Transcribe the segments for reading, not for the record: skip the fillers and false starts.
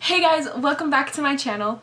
Hey guys, welcome back to my channel.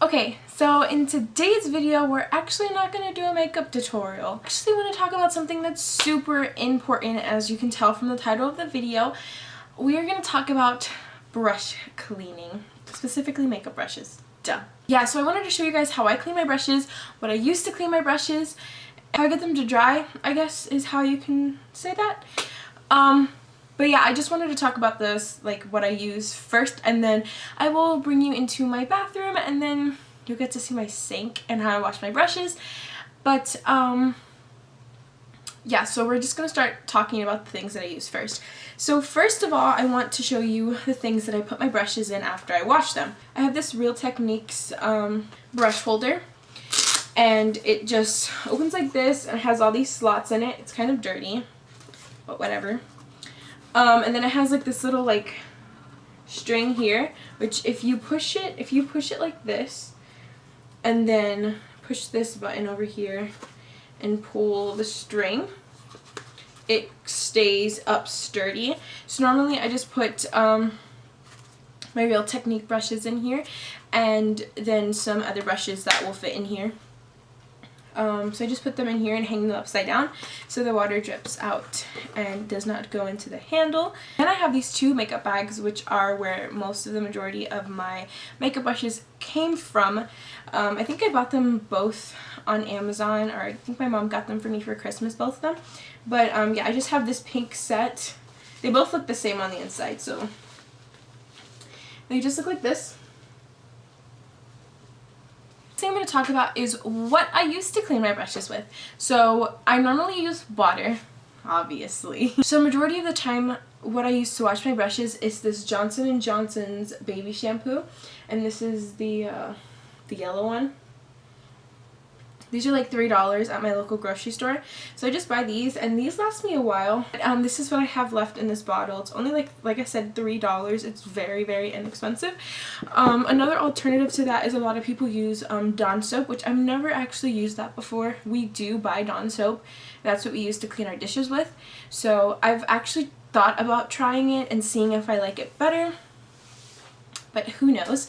Okay, so in today's video, we're actually not going to do a makeup tutorial. I actually want to talk about something that's super important, as you can tell from the title of the video. We are going to talk about brush cleaning, specifically makeup brushes. Duh. Yeah, so I wanted to show you guys how I clean my brushes, what I use to clean my brushes, how I get them to dry, I guess is how you can say that. But yeah, I just wanted to talk about this, like what I use first, and then I will bring you into my bathroom, and then you'll get to see my sink and how I wash my brushes. But yeah, so we're just going to start talking about the things that I use first. So first of all, I want to show you the things that I put my brushes in after I wash them. I have this Real Techniques brush holder, and it just opens like this and it has all these slots in it. It's kind of dirty, but whatever. And then it has like this little like string here, which if you push it like this and then push this button over here and pull the string, it stays up sturdy. So normally I just put my Real Technique brushes in here and then some other brushes that will fit in here. So I just put them in here and hang them upside down so the water drips out and does not go into the handle. Then I have these two makeup bags, which are where most of the majority of my makeup brushes came from. I think I bought them both on Amazon, or I think my mom got them for me for Christmas, both of them. But yeah, I just have this pink set. They both look the same on the inside, so they just look like this. The thing I'm going to talk about is what I used to clean my brushes with. So I normally use water, obviously. So majority of the time what I use to wash my brushes is this Johnson & Johnson's baby shampoo, and this is the yellow one. These are like $3 at my local grocery store. So I just buy these, and these last me a while. This is what I have left in this bottle. It's only like I said, $3. It's very, very inexpensive. Another alternative to that is a lot of people use Dawn soap, which I've never actually used that before. We do buy Dawn soap. That's what we use to clean our dishes with. So I've actually thought about trying it and seeing if I like it better, but who knows.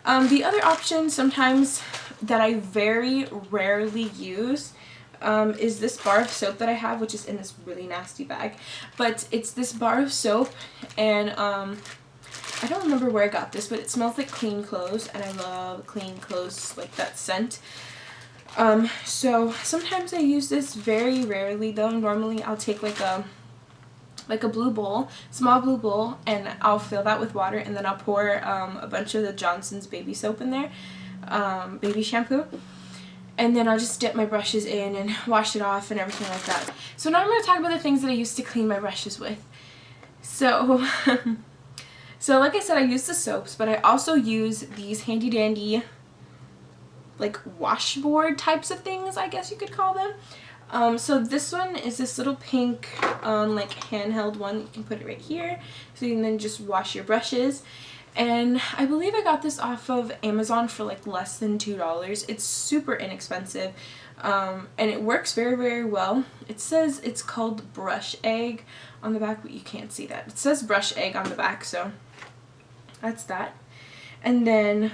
The other option sometimes that I very rarely use is this bar of soap that I have, which is in this really nasty bag. But it's this bar of soap, and I don't remember where I got this, but it smells like clean clothes, and I love clean clothes, like that scent. So sometimes I use this, very rarely though. Normally I'll take like a blue bowl, small blue bowl, and I'll fill that with water, and then I'll pour a bunch of the Johnson's baby soap in there, baby shampoo, and then I'll just dip my brushes in and wash it off and everything like that. So now I'm going to talk about the things that I used to clean my brushes with. So, so like I said, I use the soaps, but I also use these handy dandy like washboard types of things, I guess you could call them. So this one is this little pink like handheld one. You can put it right here, so you can then just wash your brushes. And I believe I got this off of Amazon for like less than $2. It's super inexpensive, and it works very, very well. It says it's called Brush Egg on the back, but you can't see that. It says Brush Egg on the back, so that's that. And then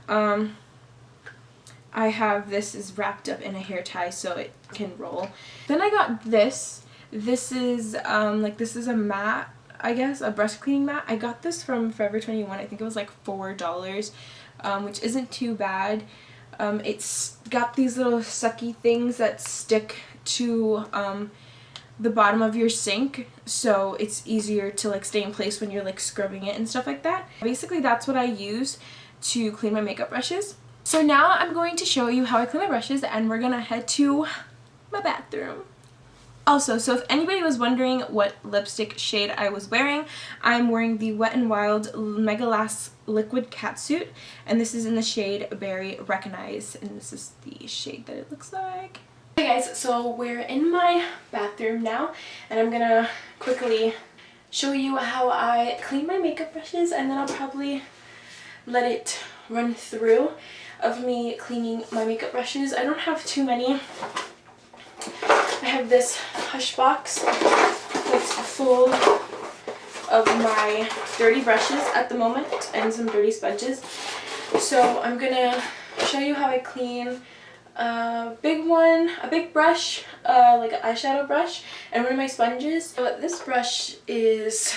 I have this is wrapped up in a hair tie so it can roll. Then I got this. This is this is a mat, I guess, a brush cleaning mat. I got this from Forever 21. I think it was like $4, which isn't too bad. It's got these little sucky things that stick to the bottom of your sink, so it's easier to like stay in place when you're like scrubbing it and stuff like that. Basically that's what I use to clean my makeup brushes. So now I'm going to show you how I clean my brushes, and we're gonna head to my bathroom. Also, so if anybody was wondering what lipstick shade I was wearing, I'm wearing the Wet n Wild Mega Last Liquid Catsuit, and this is in the shade Berry Recognize, and this is the shade that it looks like. Hey guys, so we're in my bathroom now, and I'm gonna quickly show you how I clean my makeup brushes, and then I'll probably let it run through of me cleaning my makeup brushes. I don't have too many. I have this Hush box that's full of my dirty brushes at the moment and some dirty sponges. So I'm gonna show you how I clean a big brush, like an eyeshadow brush, and one of my sponges. So this brush is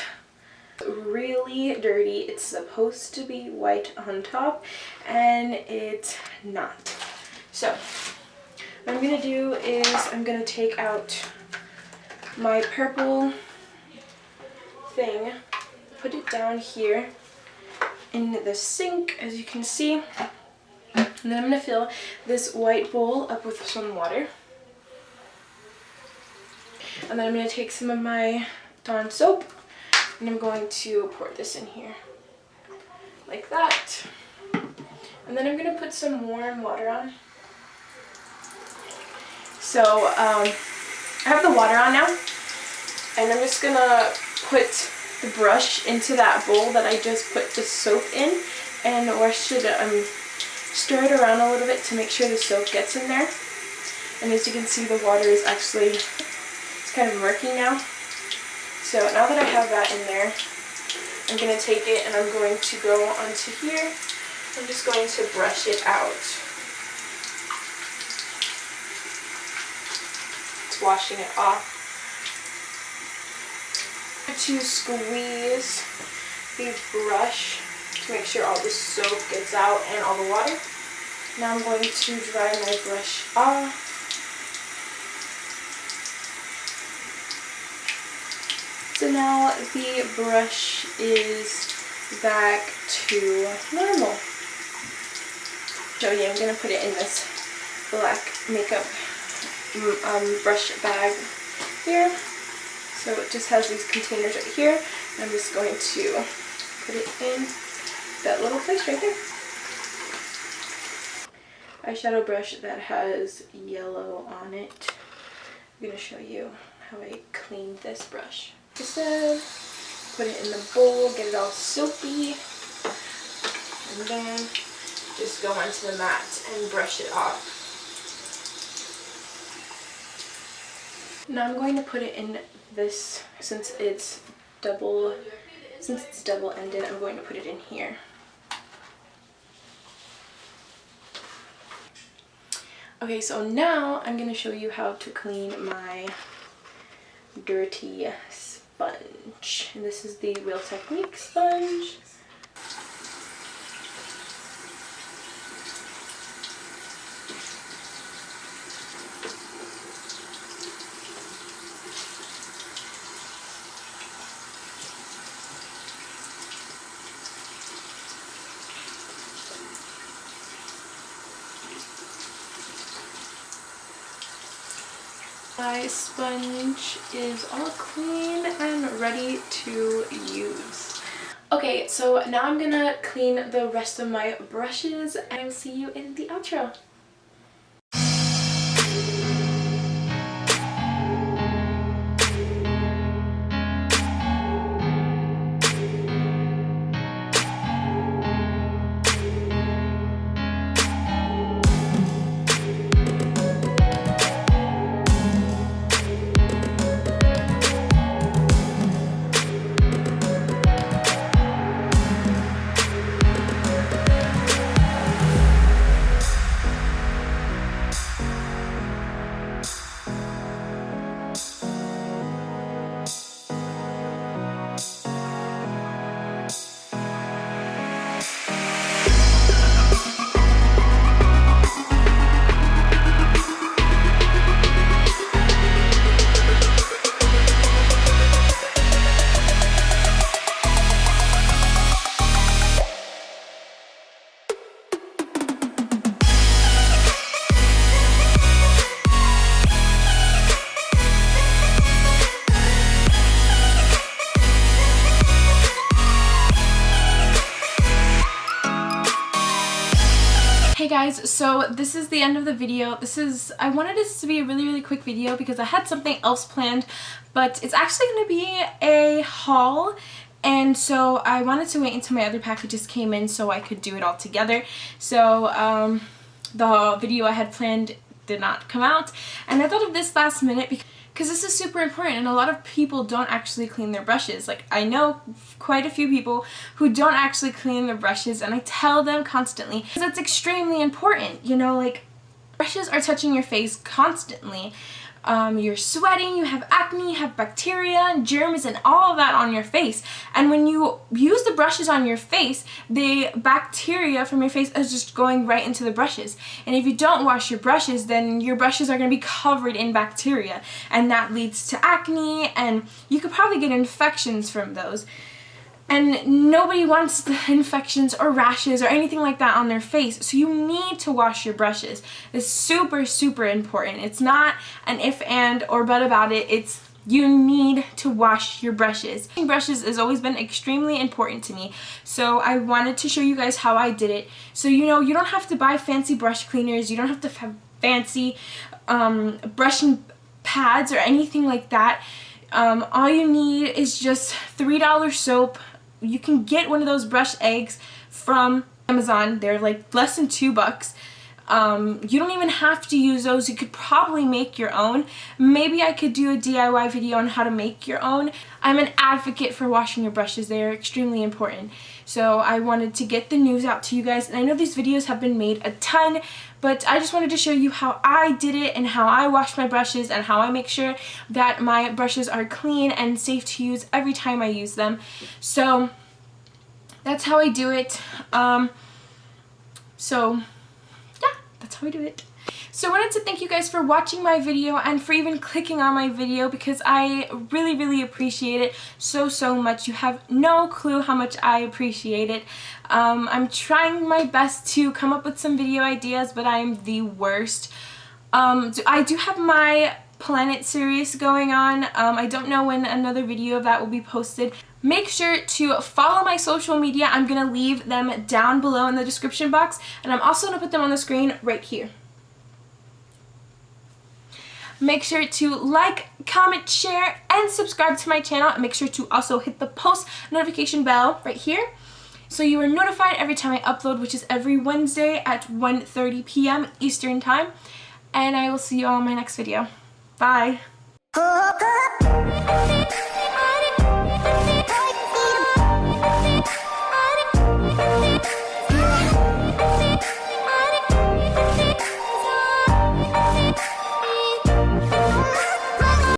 really dirty. It's supposed to be white on top and it's not. So what I'm gonna do is I'm gonna take out my purple thing, put it down here in the sink, as you can see, and then I'm gonna fill this white bowl up with some water, and then I'm gonna take some of my Dawn soap and I'm going to pour this in here like that, and then I'm gonna put some warm water on. So I have the water on now, and I'm just gonna put the brush into that bowl that I just put the soap in, and stir it around a little bit to make sure the soap gets in there. And as you can see, the water is actually, it's kind of murky now. So now that I have that in there, I'm gonna take it and I'm going to go onto here. I'm just going to brush it out. It's washing it off. To squeeze the brush to make sure all the soap gets out and all the water. Now I'm going to dry my brush off. So now the brush is back to normal. So yeah, I'm going to put it in this black makeup brush bag here. So it just has these containers right here. And I'm just going to put it in that little place right there. Eyeshadow brush that has yellow on it. I'm going to show you how I cleaned this brush. Just put it in the bowl, get it all soapy, and then just go onto the mat and brush it off. Now I'm going to put it in this, since it's double-ended, I'm going to put it in here. Okay, so now I'm going to show you how to clean my dirty sponge. And this is the Real Technique sponge. My sponge is all clean and ready to use. Okay, so now I'm gonna clean the rest of my brushes and I'll see you in the outro. Hey guys, so this is the end of the video. I wanted this to be a really quick video because I had something else planned, but it's actually going to be a haul, And so I wanted to wait until my other packages came in so I could do it all together. So the video I had planned did not come out, and I thought of this last minute because this is super important, and a lot of people don't actually clean their brushes. Like, I know quite a few people who don't actually clean their brushes, and I tell them constantly because it's extremely important. You know, like, brushes are touching your face constantly. You're sweating, you have acne, you have bacteria and germs and all of that on your face. And when you use the brushes on your face, the bacteria from your face is just going right into the brushes. And if you don't wash your brushes, then your brushes are going to be covered in bacteria. And that leads to acne, and you could probably get infections from those. And nobody wants the infections or rashes or anything like that on their face. So you need to wash your brushes. It's super, super important. It's not an if, and, or but about it. It's you need to wash your brushes. Washing brushes has always been extremely important to me. So I wanted to show you guys how I did it. So, you know, you don't have to buy fancy brush cleaners. You don't have to have fancy brushing pads or anything like that. All you need is just $3 soap. You can get one of those brush eggs from Amazon. They're like less than $2. You don't even have to use those. You could probably make your own. Maybe I could do a DIY video on how to make your own. I'm an advocate for washing your brushes. They are extremely important. So I wanted to get the news out to you guys. And I know these videos have been made a ton, but I just wanted to show you how I did it and how I wash my brushes and how I make sure that my brushes are clean and safe to use every time I use them. So that's how I do it. So yeah, that's how I do it. So I wanted to thank you guys for watching my video and for even clicking on my video, because I really, really appreciate it so, so much. You have no clue how much I appreciate it. I'm trying my best to come up with some video ideas, but I'm the worst. I do have my Planet series going on. I don't know when another video of that will be posted. Make sure to follow my social media. I'm going to leave them down below in the description box, and I'm also going to put them on the screen right here. Make sure to like, comment, share, and subscribe to my channel. And make sure to also hit the post notification bell right here so you are notified every time I upload, which is every Wednesday at 1:30 p.m. Eastern Time. And I will see you all in my next video. Bye!